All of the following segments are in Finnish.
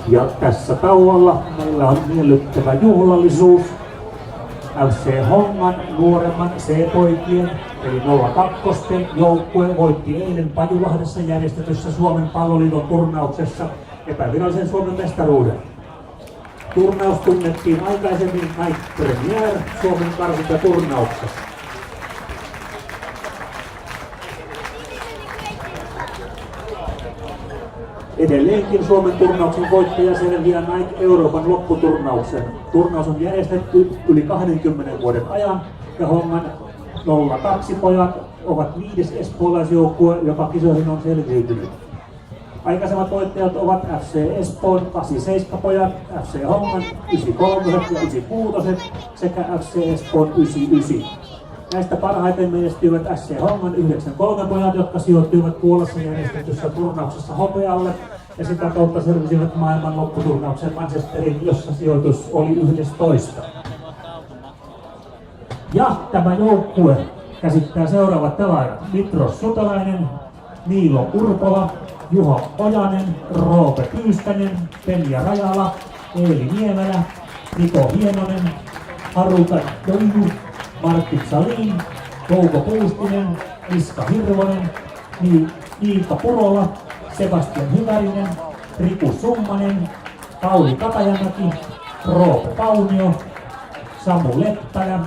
Ja tässä tauolla meillä on miellyttävä juhlallisuus. FC Hongan nuoremman C-poikien eli 02 joukkue voitti eilen Pajulahdessa järjestetyssä Suomen Palloliiton turnauksessa epävirallisen Suomen mestaruuden. Turnaus tunnettiin aikaisemmin Night Premier Suomen karsintaturnauksessa. Edelleenkin Suomen turnauksen voittaja selviää Nike Euroopan lopputurnauksen. Turnaus on järjestetty yli 20 vuoden ajan ja Hongan 02 pojat ovat 5. espoolaisjoukkue, joka kisoihin on selviytynyt. Aikaisemmat voittajat ovat FC Espoon 87 pojat, FC Hongan 93 ja 96 sekä FC Espoon 99. Näistä parhaiten menestyivät FC Hongan 93 pojat, jotka sijoittuivat Puolassa järjestetyssä turnauksessa hopealle ja sitä kautta selvisivät maailman lopputurnauksen Manchesterin, jossa sijoitus oli 11. Ja tämä joukkue käsittää seuraavat pelaajat: Mitros Sutelainen, Niilo Urpola, Juho Ojanen, Roope Pyystänen, Penja Rajala, Eeli Niemelä, Niko Hienonen, Haruka Doiju, Martti Salin, Touko Puustinen, Miska Hirvonen, Miikka Purola, Sebastian Hyvärinen, Riku Summanen, Pauli Katajamäki, Roope Paunio, Samu Leppälä,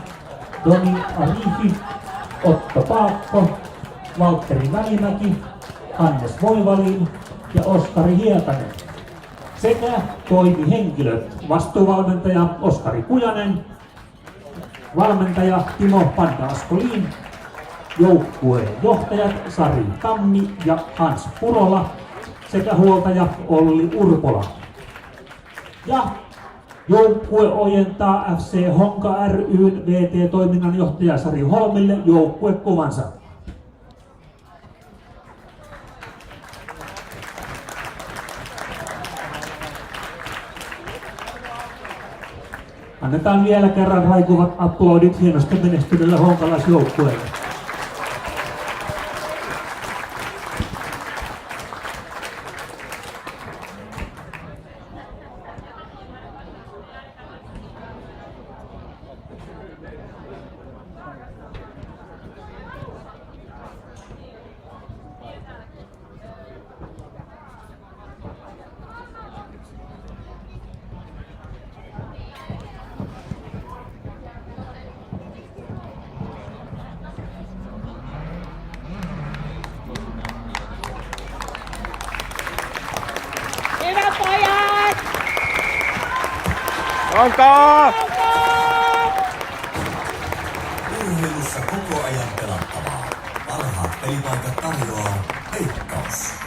Doni Arifi, Otto Paakko, Valtteri Välimäki, Hannes Voivalin ja Oskari Hietanen. Sekä toimihenkilöt: vastuuvalmentaja Oskari Kujanen, valmentaja Timo Panda-Askolin, joukkueen johtajat Sari Tammi ja Hans Purola sekä huoltaja Olli Urpola. Ja joukkue ojentaa FC Honka ry:n VT-toiminnan johtaja Sari Holmille joukkuekuvansa. Annetaan vielä kerran raikuvat aplodit hienosti menestyneelle honkalaisjoukkueelle. Honka! Urheilussa koko ajan pelattavaa. Parhaat pelipaikat tarjoaa Veikkaus.